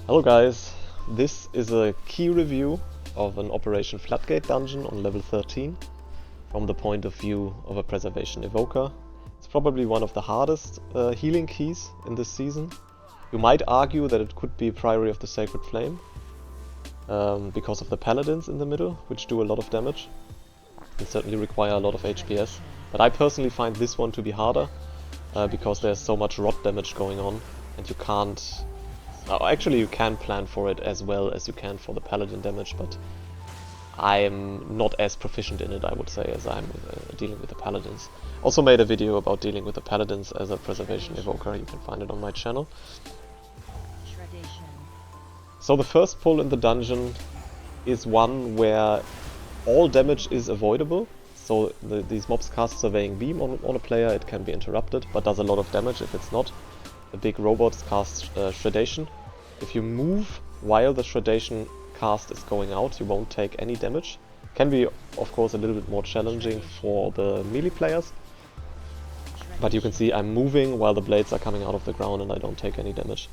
Hello guys, this is a key review of an Operation Floodgate dungeon on level 13 from the point of view of a Preservation Evoker. It's probably one of the hardest healing keys in this season. You might argue that it could be Priory of the Sacred Flame because of the paladins in the middle, which do a lot of damage and certainly require a lot of HPS. But I personally find this one to be harder because there's so much rot damage going on and you can't... actually you can plan for it as well as you can for the paladin damage, but I'm not as proficient in it, I would say, as I'm dealing with the paladins. Also made a video about dealing with the paladins as a Preservation Evoker, you can find it on my channel. So the first pull in the dungeon is one where all damage is avoidable. So these mobs cast Surveying Beam on a player, it can be interrupted, but does a lot of damage if it's not. The big robots cast Shredation. If you move while the Shredation cast is going out, you won't take any damage. Can be, of course, a little bit more challenging for the melee players. But you can see I'm moving while the blades are coming out of the ground and I don't take any damage.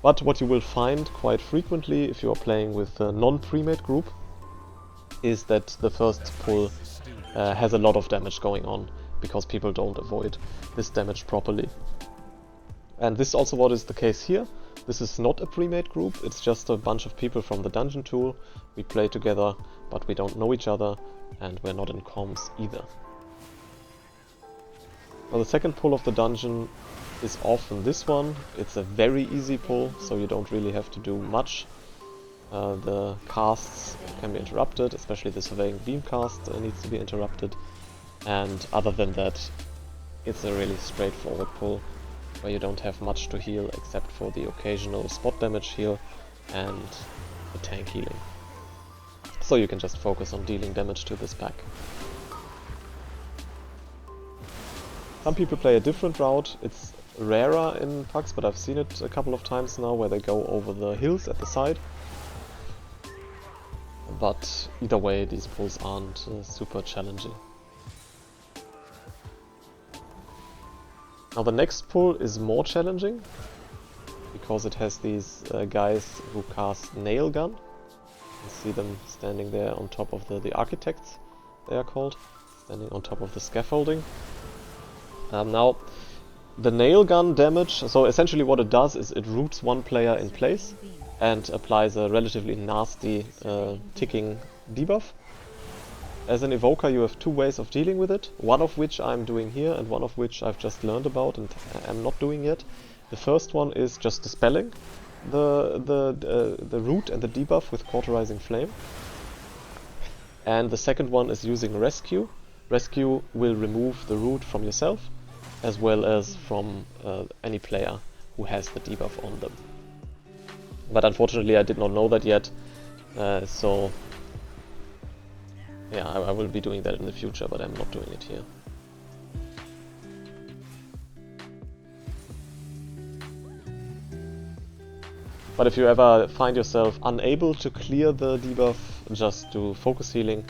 But what you will find quite frequently if you are playing with a non-premade group is that the first pull has a lot of damage going on because people don't avoid this damage properly. And this is also what is the case here. This is not a pre-made group, it's just a bunch of people from the dungeon tool. We play together, but we don't know each other, and we're not in comms either. Now the second pull of the dungeon is often this one. It's a very easy pull, so you don't really have to do much. The casts can be interrupted, especially the Surveying Beam cast needs to be interrupted. And other than that, it's a really straightforward pull, where you don't have much to heal except for the occasional spot damage heal and the tank healing. So you can just focus on dealing damage to this pack. Some people play a different route. It's rarer in packs, but I've seen it a couple of times now where they go over the hills at the side. But either way, these pulls aren't super challenging. Now the next pull is more challenging, because it has these guys who cast Nail Gun. You see them standing there on top of the architects, they are called, standing on top of the scaffolding. Now the Nail Gun damage, so essentially what it does is it roots one player in place and applies a relatively nasty ticking debuff. As an Evoker you have two ways of dealing with it, one of which I'm doing here and one of which I've just learned about and am not doing yet. The first one is just dispelling the root and the debuff with Cauterizing Flame. And the second one is using Rescue. Rescue will remove the root from yourself as well as from any player who has the debuff on them. But unfortunately I did not know that yet, so yeah, I will be doing that in the future, but I'm not doing it here. But if you ever find yourself unable to clear the debuff, just do focus healing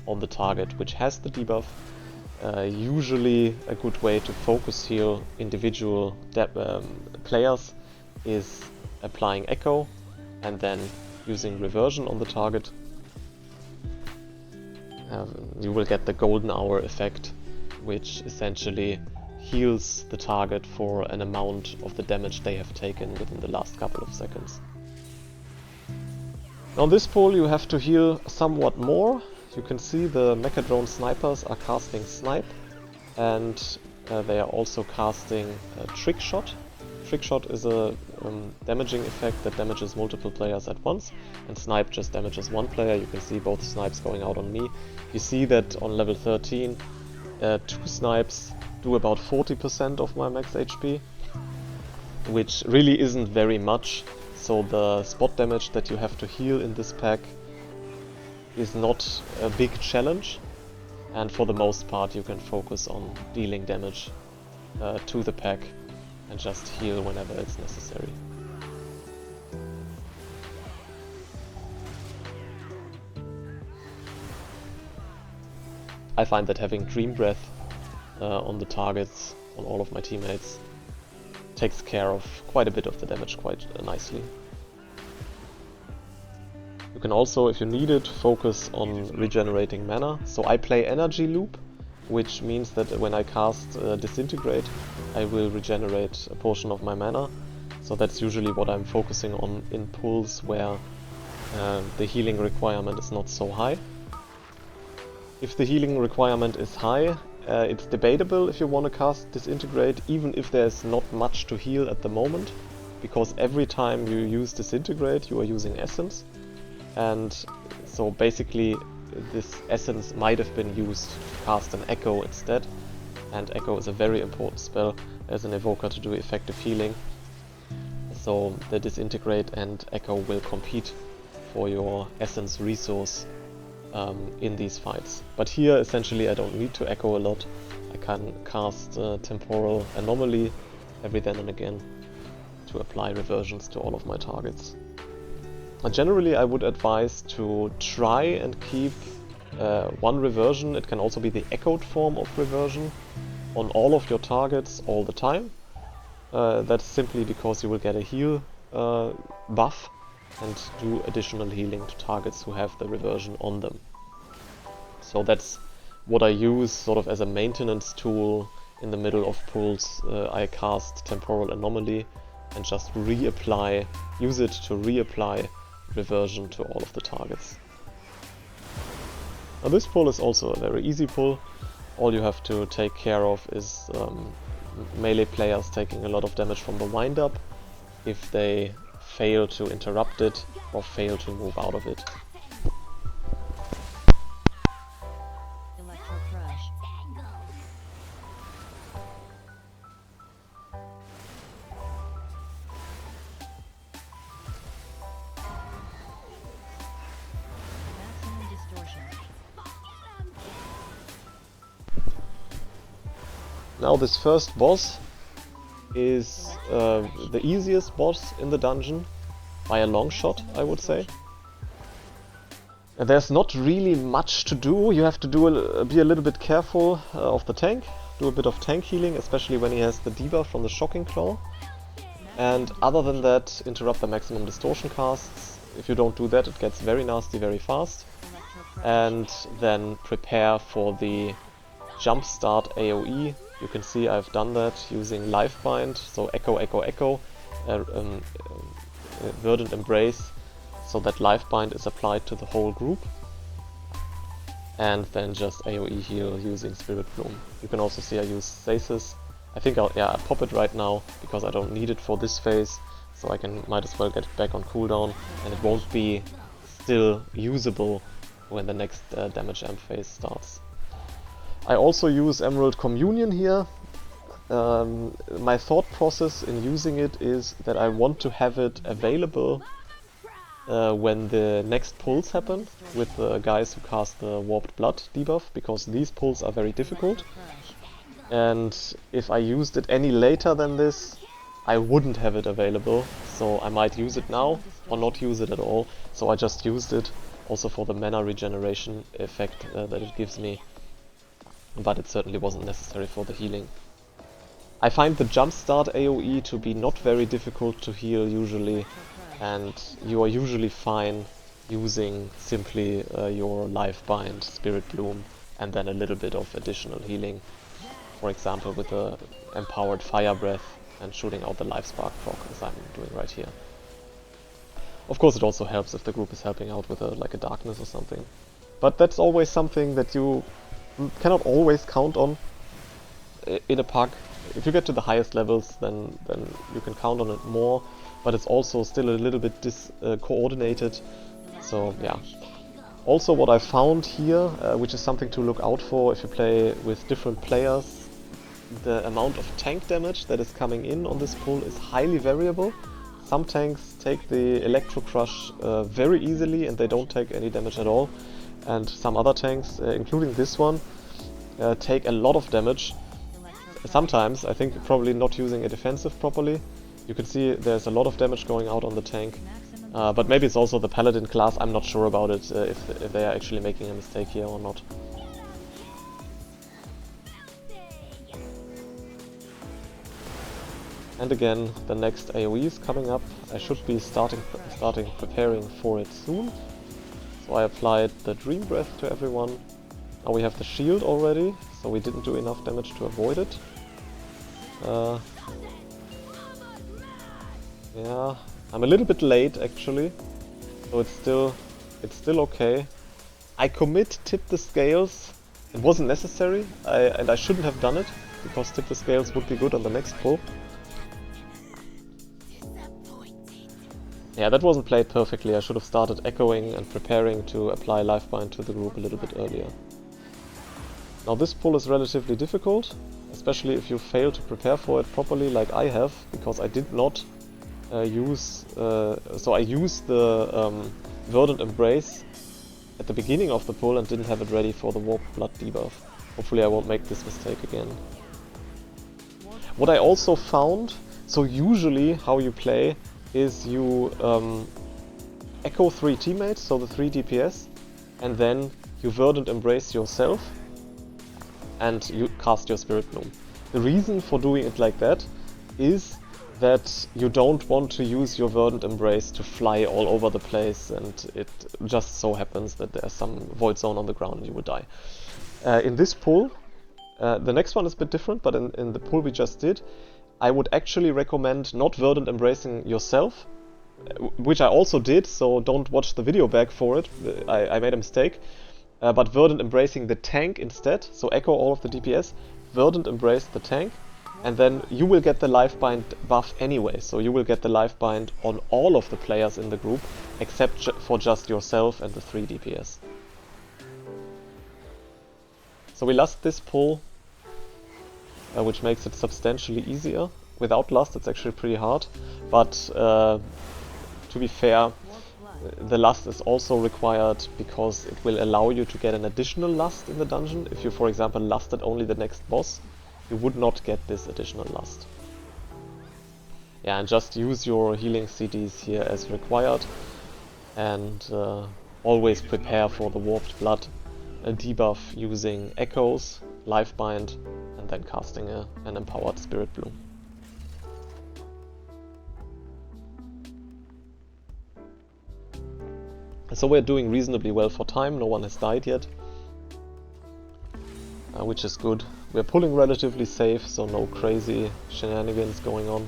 on the target which has the debuff. Usually a good way to focus heal individual players is applying Echo and then using Reversion on the target. You will get the golden hour effect, which essentially heals the target for an amount of the damage they have taken within the last couple of seconds. Now on this pull you have to heal somewhat more. You can see the Mecha Drone snipers are casting Snipe, and they are also casting Trick Shot. Trick Shot is a damaging effect that damages multiple players at once, and Snipe just damages one player. You can see both snipes going out on me. You see that on level 13, two snipes do about 40% of my max HP, which really isn't very much, so the spot damage that you have to heal in this pack is not a big challenge, and for the most part you can focus on dealing damage to the pack and just heal whenever it's necessary. I find that having Dream Breath on the targets, on all of my teammates, takes care of quite a bit of the damage quite nicely. You can also, if you need it, focus on regenerating mana. So I play Energy Loop, which means that when I cast Disintegrate, I will regenerate a portion of my mana. So that's usually what I'm focusing on in pulls where the healing requirement is not so high. If the healing requirement is high, it's debatable if you want to cast Disintegrate, even if there's not much to heal at the moment, because every time you use Disintegrate you are using Essence, and so basically this Essence might have been used to cast an Echo instead, and Echo is a very important spell as an Evoker to do effective healing, so the Disintegrate and Echo will compete for your Essence resource in these fights. But here essentially I don't need to Echo a lot. I can cast Temporal Anomaly every then and again to apply reversions to all of my targets. Generally I would advise to try and keep one reversion, it can also be the echoed form of reversion, on all of your targets all the time. That's simply because you will get a heal buff and do additional healing to targets who have the reversion on them. So that's what I use sort of as a maintenance tool in the middle of pulls. I cast Temporal Anomaly and just reapply, use it to reapply reversion to all of the targets. Now this pull is also a very easy pull. All you have to take care of is melee players taking a lot of damage from the wind-up if they fail to interrupt it or fail to move out of it. Now this first boss is the easiest boss in the dungeon, by a long shot I would say. There's not really much to do, you have to be a little bit careful of the tank, do a bit of tank healing, especially when he has the debuff from the Shocking Claw. And other than that, interrupt the maximum distortion casts. If you don't do that it gets very nasty very fast. And then prepare for the Jumpstart AoE. You can see I've done that using Lifebind, so Echo, Echo, Echo, Verdant Embrace, so that Lifebind is applied to the whole group. And then just AoE heal using Spirit Bloom. You can also see I use Stasis. I think I'll pop it right now, because I don't need it for this phase, so I might as well get it back on cooldown, and it won't be still usable when the next damage amp phase starts. I also use Emerald Communion here. My thought process in using it is that I want to have it available when the next pulls happen with the guys who cast the Warped Blood debuff, because these pulls are very difficult. And if I used it any later than this, I wouldn't have it available, so I might use it now or not use it at all. So I just used it also for the mana regeneration effect that it gives me. But it certainly wasn't necessary for the healing. I find the Jumpstart AoE to be not very difficult to heal usually, and you are usually fine using simply your Lifebind, Spirit Bloom, and then a little bit of additional healing. For example with the Empowered Fire Breath and shooting out the Life Spark proc, as I'm doing right here. Of course it also helps if the group is helping out with like a Darkness or something. But that's always something that you cannot always count on in a pack. If you get to the highest levels, then you can count on it more, but it's also still a little bit coordinated. So yeah. Also what I found here, which is something to look out for if you play with different players, the amount of tank damage that is coming in on this pull is highly variable. Some tanks take the Electro Crush very easily and they don't take any damage at all. And some other tanks, including this one, take a lot of damage. Sometimes, I think probably not using a defensive properly. You can see there's a lot of damage going out on the tank. But maybe it's also the Paladin class, I'm not sure about it, if they are actually making a mistake here or not. And again, the next AoE is coming up. I should be starting preparing for it soon. So I applied the Dream Breath to everyone. Now we have the shield already, so we didn't do enough damage to avoid it. Yeah, I'm a little bit late actually, so it's still okay. I tip the scales. It wasn't necessary, and I shouldn't have done it, because tip the scales would be good on the next pull. Yeah, that wasn't played perfectly. I should have started echoing and preparing to apply Lifebind to the group a little bit earlier. Now this pull is relatively difficult, especially if you fail to prepare for it properly like I have, because I did not use... so I used the Verdant Embrace at the beginning of the pull and didn't have it ready for the Warped Blood debuff. Hopefully I won't make this mistake again. What I also found, so usually how you play is you echo 3 teammates, so the 3 DPS, and then you Verdant Embrace yourself and you cast your Spirit Bloom. The reason for doing it like that is that you don't want to use your Verdant Embrace to fly all over the place, and it just so happens that there's some Void Zone on the ground and you will die. In this pull, the next one is a bit different, but in the pull we just did, I would actually recommend not Verdant Embracing yourself, which I also did, so don't watch the video back for it, I made a mistake, but Verdant Embracing the tank instead, so echo all of the DPS, Verdant Embrace the tank, and then you will get the Lifebind buff anyway, so you will get the Lifebind on all of the players in the group, except for just yourself and the 3 DPS. So we lost this pull, which makes it substantially easier. Without lust it's actually pretty hard, but to be fair, the lust is also required because it will allow you to get an additional lust in the dungeon. If you, for example, lusted only the next boss, you would not get this additional lust. Yeah, and just use your healing CDs here as required, and always prepare for the Warped Blood debuff using echoes, Lifebind, and then casting an empowered Spirit Bloom. So we're doing reasonably well for time, no one has died yet, which is good. We're pulling relatively safe, so no crazy shenanigans going on.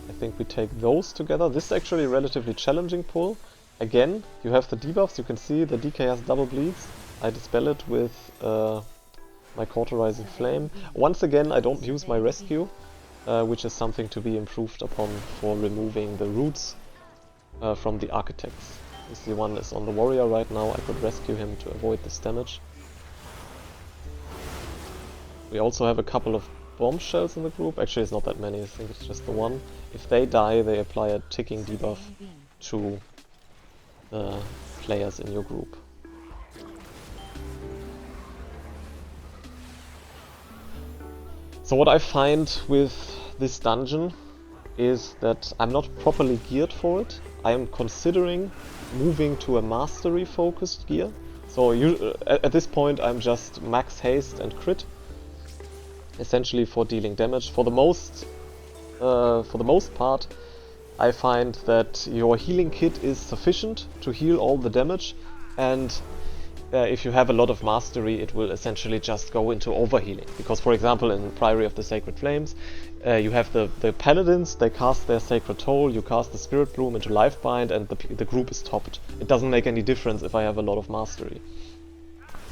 I think we take those together. This is actually a relatively challenging pull. Again, you have the debuffs, you can see the DK has double bleeds. I dispel it with my Cauterizing Flame. Once again, I don't use my rescue, which is something to be improved upon for removing the roots from the Architects. You see one is on the Warrior right now, I could rescue him to avoid this damage. We also have a couple of bombshells in the group. Actually, it's not that many, I think it's just the one. If they die, they apply a ticking debuff to the players in your group. So what I find with this dungeon is that I'm not properly geared for it. I am considering moving to a mastery focused gear. So at this point I'm just max haste and crit, essentially for dealing damage. For the most part, I find that your healing kit is sufficient to heal all the damage, and if you have a lot of mastery, it will essentially just go into overhealing. Because, for example, in Priory of the Sacred Flames, you have the paladins, they cast their Sacred Toll, you cast the Spirit Bloom into Lifebind, and the group is topped. It doesn't make any difference if I have a lot of mastery.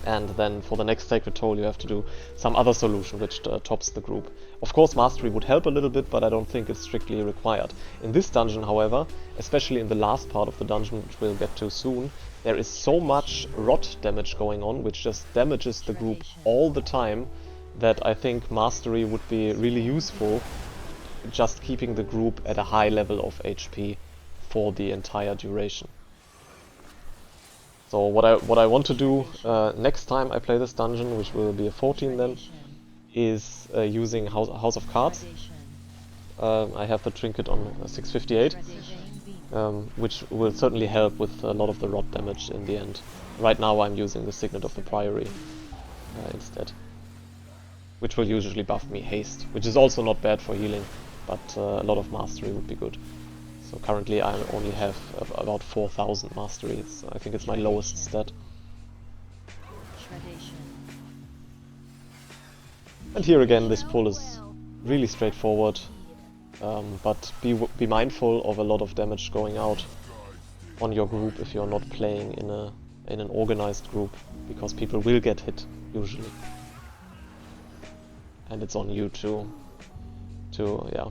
And then for the next Sacred Toll you have to do some other solution which tops the group. Of course mastery would help a little bit, but I don't think it's strictly required. In this dungeon, however, especially in the last part of the dungeon, which we'll get to soon, there is so much rot damage going on, which just damages the group all the time, that I think mastery would be really useful, just keeping the group at a high level of HP for the entire duration. So what I want to do next time I play this dungeon, which will be a 14 then, is using House of Cards. I have the trinket on 658, which will certainly help with a lot of the rot damage in the end. Right now I'm using the Signet of the Priory instead, which will usually buff me haste, which is also not bad for healing, but a lot of mastery would be good. So currently I only have about 4000 mastery. I think it's my lowest stat. And here again this pull is really straightforward, but be mindful of a lot of damage going out on your group if you're not playing in an organized group, because people will get hit usually, and it's on you to yeah,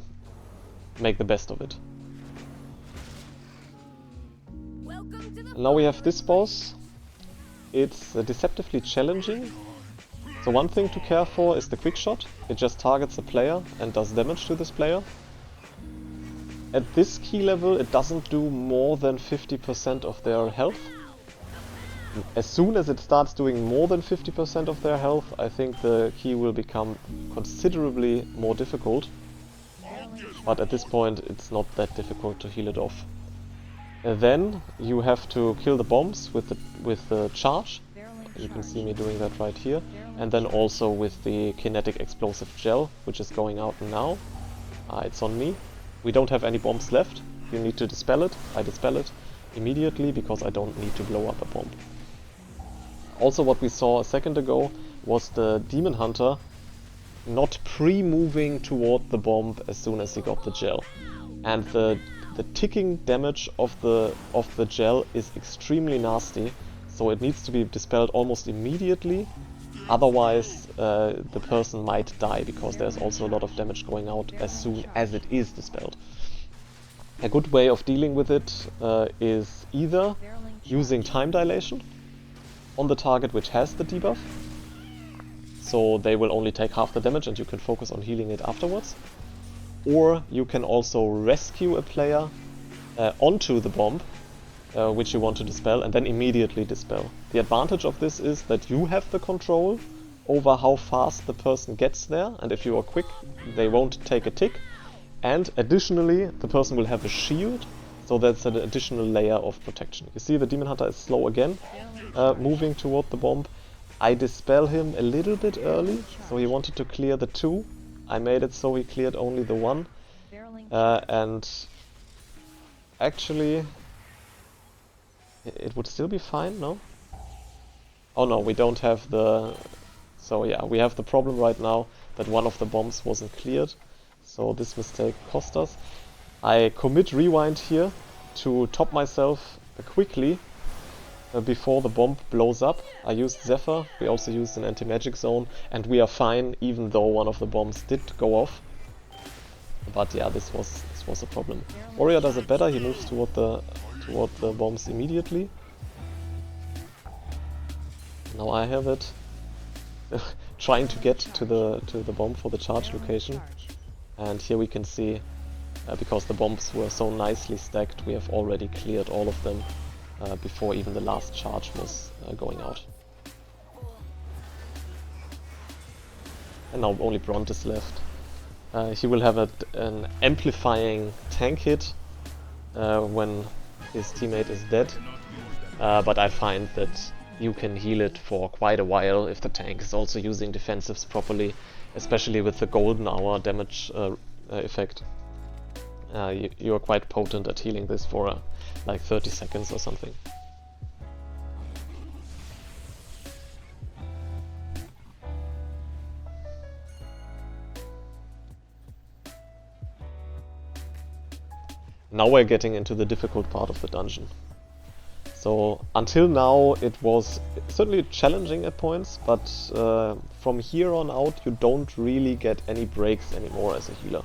make the best of it. Now we have this boss. It's deceptively challenging. So one thing to care for is the quick shot. It just targets a player and does damage to this player. At this key level it doesn't do more than 50% of their health. As soon as it starts doing more than 50% of their health, I think the key will become considerably more difficult. But at this point it's not that difficult to heal it off. Then you have to kill the bombs with the charge. You can see me doing that right here. And then also with the kinetic explosive gel, which is going out now. It's on me. We don't have any bombs left. You need to dispel it. I dispel it immediately because I don't need to blow up a bomb. Also what we saw a second ago was the Demon Hunter not pre-moving toward the bomb as soon as he got the gel. And the ticking damage of the gel is extremely nasty, so it needs to be dispelled almost immediately, otherwise the person might die, because there's also a lot of damage going out as soon as it is dispelled. A good way of dealing with it is either using time dilation on the target which has the debuff, so they will only take half the damage and you can focus on healing it afterwards. Or you can also rescue a player onto the bomb, which you want to dispel, and then immediately dispel. The advantage of this is that you have the control over how fast the person gets there, and if you are quick, they won't take a tick. And additionally, the person will have a shield, so that's an additional layer of protection. You see the Demon Hunter is slow again, moving toward the bomb. I dispel him a little bit early, so he wanted to clear the 2. I made it so he cleared only the 1, and actually it would still be fine, no? Oh no, we don't have the... So yeah, we have the problem right now that one of the bombs wasn't cleared, so this mistake cost us. I commit rewind here to top myself quickly before the bomb blows up. I used Zephyr, we also used an anti-magic zone, and we are fine even though one of the bombs did go off. But yeah, this was a problem. Warrior does it better, he moves toward the bombs immediately. Now I have it trying to get to the bomb for the charge location. And here we can see, because the bombs were so nicely stacked, we have already cleared all of them before even the last charge was going out. And now only Bront is left. He will have an amplifying tank hit when his teammate is dead, but I find that you can heal it for quite a while if the tank is also using defensives properly, especially with the golden hour damage effect. You are quite potent at healing this for like 30 seconds or something. Now we're getting into the difficult part of the dungeon. So until now it was certainly challenging at points, but from here on out you don't really get any breaks anymore as a healer.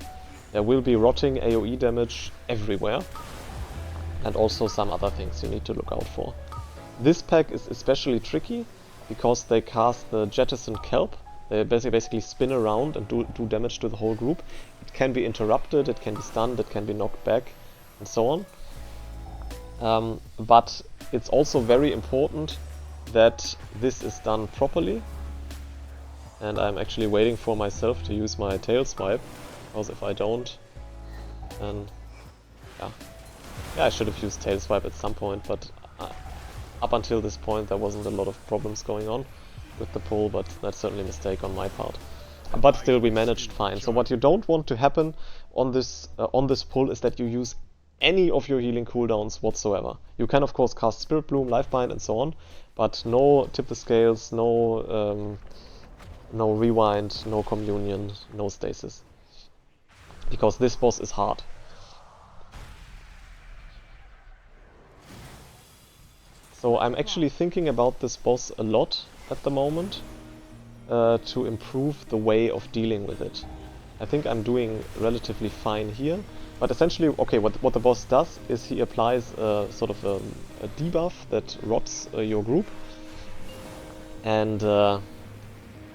There will be rotting AoE damage everywhere, and also some other things you need to look out for. This pack is especially tricky because they cast the Jettison Kelp. They basically spin around and do damage to the whole group. It can be interrupted, it can be stunned, it can be knocked back, and so on. But it's also very important that this is done properly. And I'm actually waiting for myself to use my tail swipe, because if I don't, then yeah, I should have used tail swipe at some point, but up until this point there wasn't a lot of problems going on with the pull, but that's certainly a mistake on my part. But still we managed fine. So what you don't want to happen on this pull is that you use any of your healing cooldowns whatsoever. You can of course cast Spirit Bloom, Lifebind and so on, but no Tip the Scales, no Rewind, no Communion, no Stasis. Because this boss is hard. So I'm actually thinking about this boss a lot at the moment to improve the way of dealing with it. I think I'm doing relatively fine here, but essentially, okay, what the boss does is he applies sort of a debuff that rots your group, and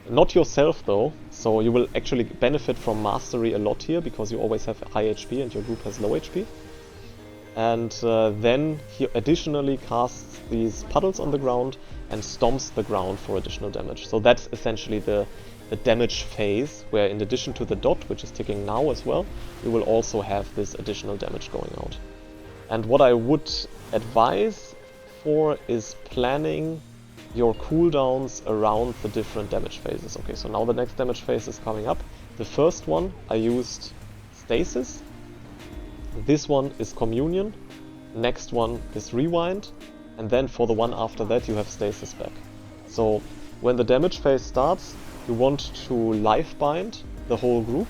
not yourself though, so you will actually benefit from mastery a lot here because you always have high HP and your group has low HP. And then he additionally casts these puddles on the ground and stomps the ground for additional damage. So that's essentially the damage phase, where in addition to the dot, which is ticking now as well, you will also have this additional damage going out. And what I would advise for is planning your cooldowns around the different damage phases. Okay, so now the next damage phase is coming up. The first one I used Stasis. This one is Communion, next one is Rewind, and then for the one after that you have Stasis back. So when the damage phase starts, you want to Lifebind the whole group,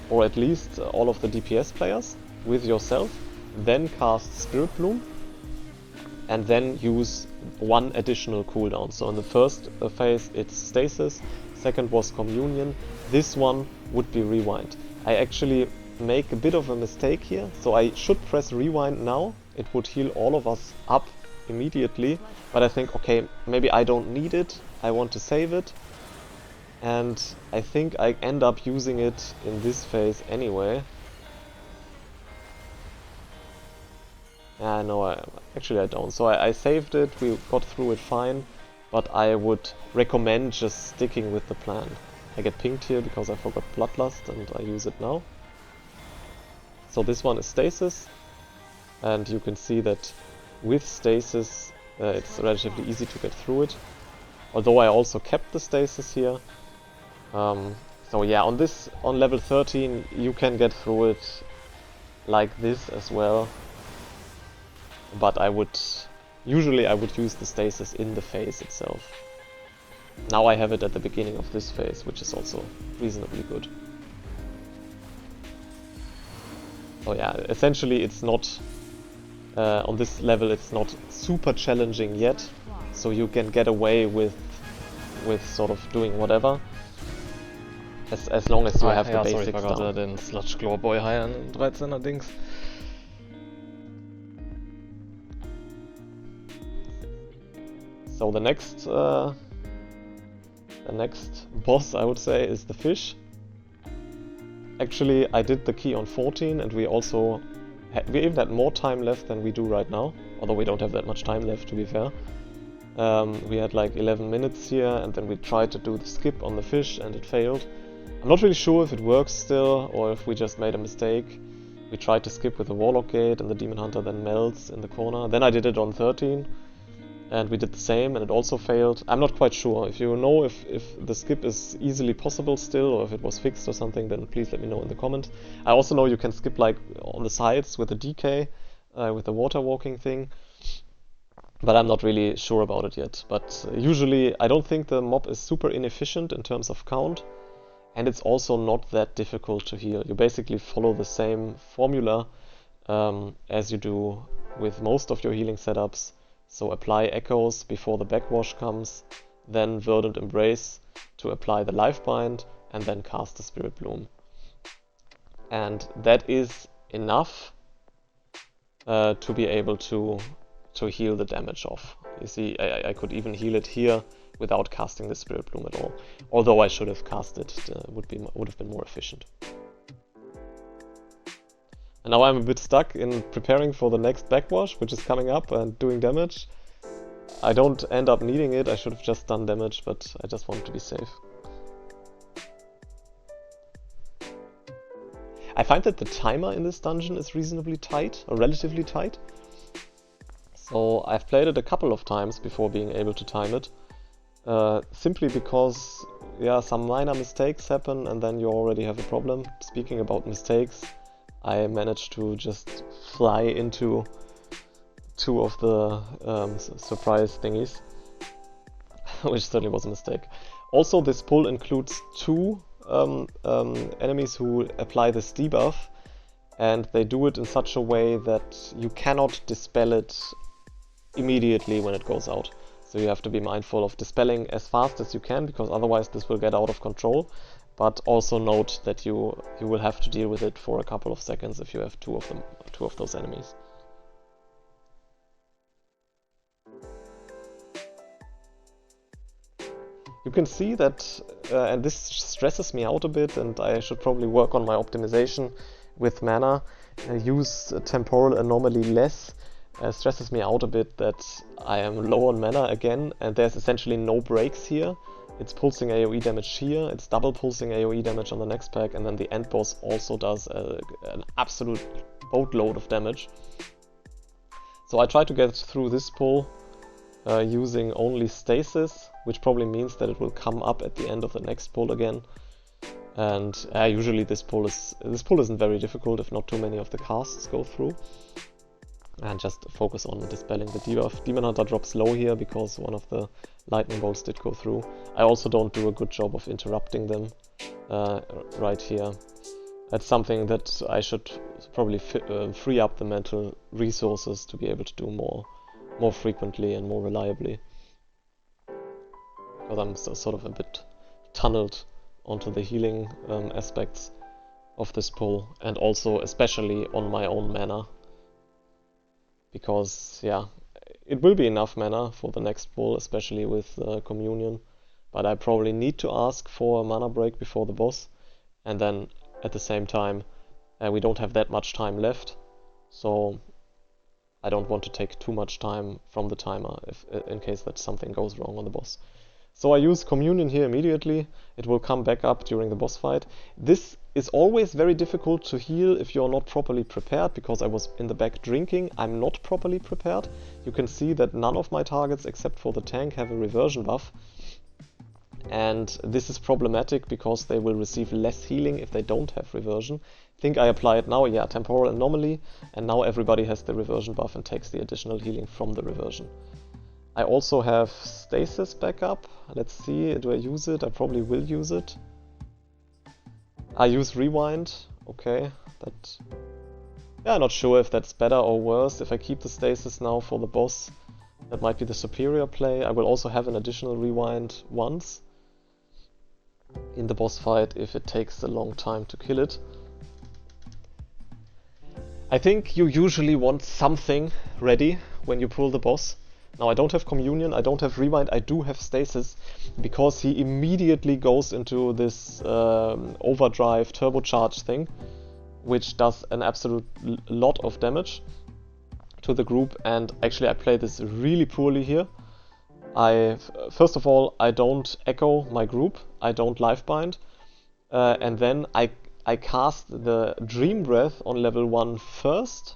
or at least all of the DPS players, with yourself, then cast Spirit Bloom, and then use one additional cooldown. So in the first phase it's Stasis, second was Communion, this one would be Rewind. I actually make a bit of a mistake here, so I should press Rewind now. It would heal all of us up immediately, but I think, okay, maybe I don't need it, I want to save it, and I think I end up using it in this phase anyway. No, actually I don't. So I saved it, we got through it fine, but I would recommend just sticking with the plan. I get pinged here because I forgot Bloodlust and I use it now. So this one is Stasis, and you can see that with Stasis it's relatively easy to get through it, although I also kept the Stasis here. So yeah, on level 13 you can get through it like this as well, but usually I would use the Stasis in the phase itself. Now I have it at the beginning of this phase, which is also reasonably good. Oh yeah, essentially it's not, on this level it's not super challenging yet, so you can get away with sort of doing whatever, as long as you have the basics down. Sorry, ich war gerade den Sludge Claw Boy heilen, 13er Dings. So the next boss, I would say, is the fish. Actually, I did the key on 14, and we even had more time left than we do right now, although we don't have that much time left, to be fair. We had like 11 minutes here, and then we tried to do the skip on the fish, and it failed. I'm not really sure if it works still, or if we just made a mistake. We tried to skip with the Warlock Gate, and the Demon Hunter then melts in the corner. Then I did it on 13, and we did the same, and it also failed. I'm not quite sure. If you know if the skip is easily possible still, or if it was fixed or something, then please let me know in the comments. I also know you can skip like on the sides with the DK, with the water walking thing, but I'm not really sure about it yet. But usually I don't think the mob is super inefficient in terms of count, and it's also not that difficult to heal. You basically follow the same formula as you do with most of your healing setups. So apply Echoes before the backwash comes, then Verdant Embrace to apply the Lifebind, and then cast the Spirit Bloom. And that is enough to be able to heal the damage off. You see, I could even heal it here without casting the Spirit Bloom at all. Although I should have cast it, would have been more efficient. And now I'm a bit stuck in preparing for the next backwash, which is coming up, and doing damage. I don't end up needing it, I should have just done damage, but I just wanted to be safe. I find that the timer in this dungeon is reasonably tight, or relatively tight. So I've played it a couple of times before being able to time it. Simply because, yeah, some minor mistakes happen and then you already have a problem. Speaking about mistakes, I managed to just fly into two of the surprise thingies, which certainly was a mistake. Also, this pull includes two enemies who apply this debuff, and they do it in such a way that you cannot dispel it immediately when it goes out. So you have to be mindful of dispelling as fast as you can, because otherwise this will get out of control. But also note that you will have to deal with it for a couple of seconds if you have two of those enemies. You can see that, and this stresses me out a bit, and I should probably work on my optimization with mana. Use temporal anomaly less. Stresses me out a bit that I am low on mana again, and there's essentially no breaks here. It's pulsing AoE damage here, it's double pulsing AoE damage on the next pack, and then the end boss also does an absolute boatload of damage. So I try to get through this pull using only stasis, which probably means that it will come up at the end of the next pull again. And usually this pull isn't very difficult if not too many of the casts go through. And just focus on dispelling the debuff. Demon Hunter drops low here because one of the lightning bolts did go through. I also don't do a good job of interrupting them right here. That's something that I should probably free up the mental resources to be able to do more frequently and more reliably. Because I'm sort of a bit tunneled onto the healing aspects of this pull, and also especially on my own mana. Because, yeah, it will be enough mana for the next pull, especially with Communion, but I probably need to ask for a mana break before the boss, and then at the same time we don't have that much time left, so I don't want to take too much time from the timer in case that something goes wrong on the boss. So I use Communion here immediately. It will come back up during the boss fight. This is always very difficult to heal if you're not properly prepared, because I was in the back drinking. I'm not properly prepared. You can see that none of my targets except for the tank have a reversion buff. And this is problematic because they will receive less healing if they don't have reversion. I think I apply it now, yeah, temporal anomaly, and now everybody has the reversion buff and takes the additional healing from the reversion. I also have stasis backup. Let's see, do I use it? I probably will use it. I use rewind. Okay, that... Yeah, not sure if that's better or worse. If I keep the stasis now for the boss, that might be the superior play. I will also have an additional rewind once in the boss fight if it takes a long time to kill it. I think you usually want something ready when you pull the boss. Now I don't have Communion, I don't have Rewind, I do have Stasis, because he immediately goes into this overdrive turbocharge thing, which does an absolute lot of damage to the group, and actually I play this really poorly here. First of all, I don't echo my group, I don't livebind, and then I cast the Dream Breath on level 1 first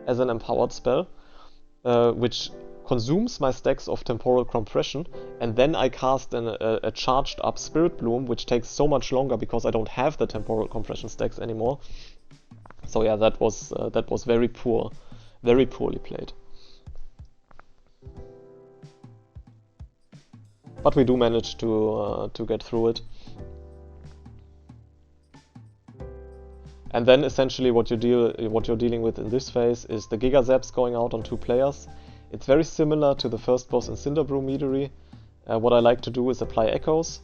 as an empowered spell, which consumes my stacks of temporal compression, and then I cast a charged up Spirit Bloom, which takes so much longer because I don't have the temporal compression stacks anymore. So yeah, that was very poor, very poorly played. But we do manage to get through it. And then essentially what you're dealing with in this phase is the Giga Zaps going out on 2 players. It's very similar to the first boss in Cinderbrew Meadery. What I like to do is apply echoes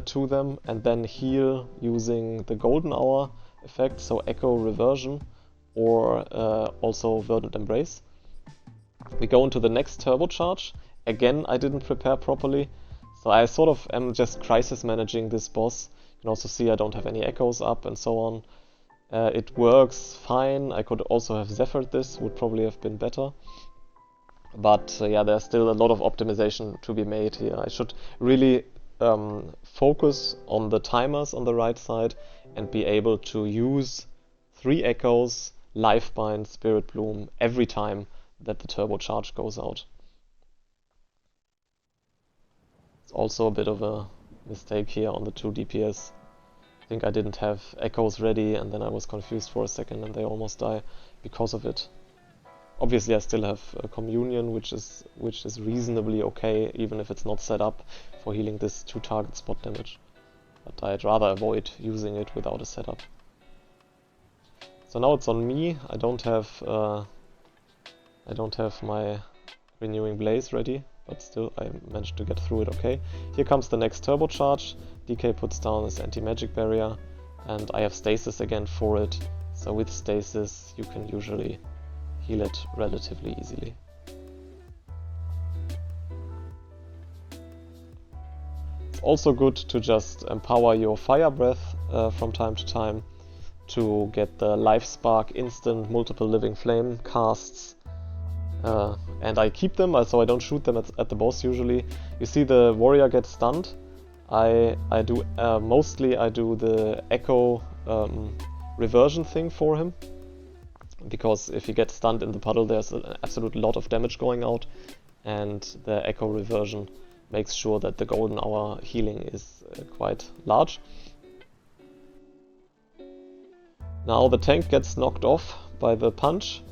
to them and then heal using the Golden Hour effect, so Echo Reversion or also Verdant Embrace. We go into the next turbocharge. Again, I didn't prepare properly, so I sort of am just crisis managing this boss. You can also see I don't have any echoes up and so on. It works fine. I could also have Zephyred this, would probably have been better. But yeah, there's still a lot of optimization to be made here. I should really focus on the timers on the right side and be able to use 3 echoes, Livebind, Spirit Bloom every time that the turbocharge goes out. It's also a bit of a mistake here on the 2 DPS think I didn't have echoes ready, and then I was confused for a second and they almost die because of it. Obviously I still have a communion, which is reasonably okay, even if it's not set up for healing this 2 target spot damage. But I'd rather avoid using it without a setup. So now it's on me. I don't have my renewing blaze ready, but still I managed to get through it okay. Here comes the next turbocharge. DK puts down this anti-magic barrier, and I have stasis again for it. So with stasis you can usually heal it relatively easily. It's also good to just empower your fire breath from time to time to get the life spark instant multiple living flame casts. And I keep them, so I don't shoot them at the boss usually. You see the warrior get stunned. I do mostly I do the echo reversion thing for him, because if he gets stunned in the puddle there's an absolute lot of damage going out, and the echo reversion makes sure that the golden hour healing is quite large. Now the tank gets knocked off by the punch.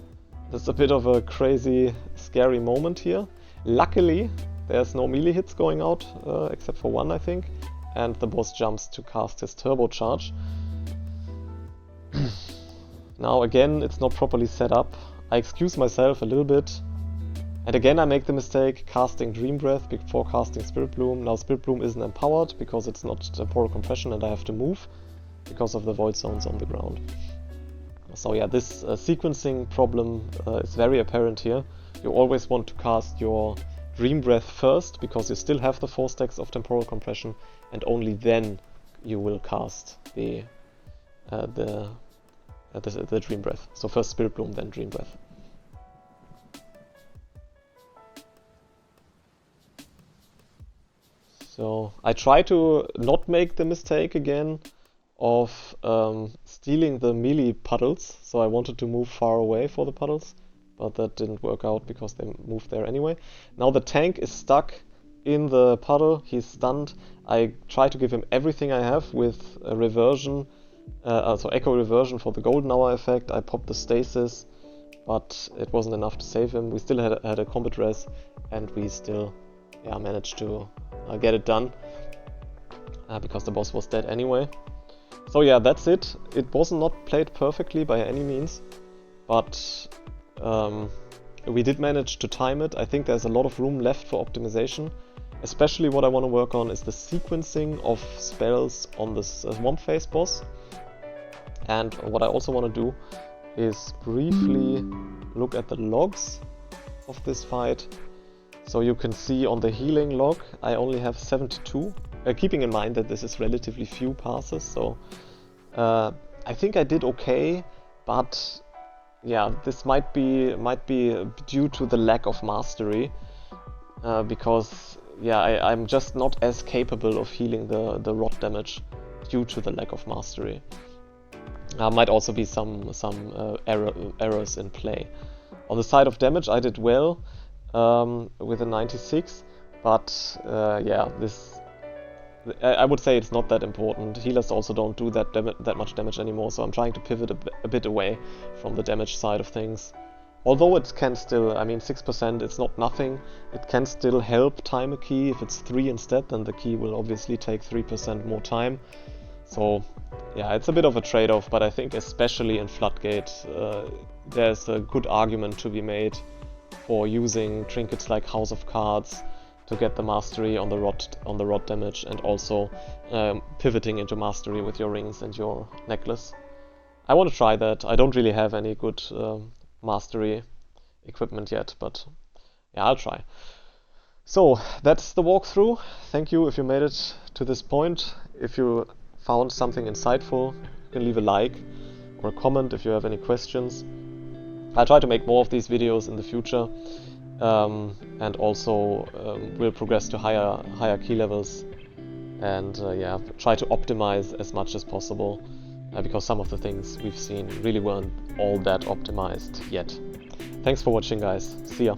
There's a bit of a crazy, scary moment here. Luckily, there's no melee hits going out, except for one, I think, and the boss jumps to cast his turbocharge. Now again, it's not properly set up. I excuse myself a little bit, and again I make the mistake casting Dream Breath before casting Spirit Bloom. Now Spirit Bloom isn't empowered because it's not temporal compression and I have to move because of the void zones on the ground. So yeah, this sequencing problem is very apparent here. You always want to cast your Dream Breath first, because you still have the 4 stacks of temporal compression, and only then you will cast the Dream Breath. So first Spirit Bloom, then Dream Breath. So I try to not make the mistake again of stealing the melee puddles, so I wanted to move far away for the puddles, but that didn't work out because they moved there anyway. Now the tank is stuck in the puddle, he's stunned. I try to give him everything I have with a reversion, so echo reversion for the golden hour effect. I popped the stasis, but it wasn't enough to save him. We still had a combat res, and we still managed to get it done, because the boss was dead anyway. So yeah, that's it. It was not played perfectly by any means, but we did manage to time it. I think there's a lot of room left for optimization. Especially what I want to work on is the sequencing of spells on this Swamp Face boss. And what I also want to do is briefly look at the logs of this fight. So you can see on the healing log I only have 72. Keeping in mind that this is relatively few passes, so I think I did okay, but yeah, this might be due to the lack of mastery, because yeah, I'm just not as capable of healing the rot damage due to the lack of mastery. Might also be some errors in play. On the side of damage I did well with a 96, but yeah, I would say it's not that important. Healers also don't do that much damage anymore, so I'm trying to pivot a bit away from the damage side of things. Although it can still, I mean 6%, it's not nothing. It can still help time a key. If it's 3 instead, then the key will obviously take 3% more time. So yeah, it's a bit of a trade-off, but I think especially in Floodgate there's a good argument to be made for using trinkets like House of Cards to get the mastery on the rot damage, and also pivoting into mastery with your rings and your necklace. I want to try that. I don't really have any good mastery equipment yet, but yeah, I'll try. So that's the walkthrough. Thank you if you made it to this point. If you found something insightful, you can leave a like or a comment if you have any questions. I'll try to make more of these videos in the future. And also will progress to higher key levels, and yeah, try to optimize as much as possible, because some of the things we've seen really weren't all that optimized yet. Thanks for watching, guys. See ya.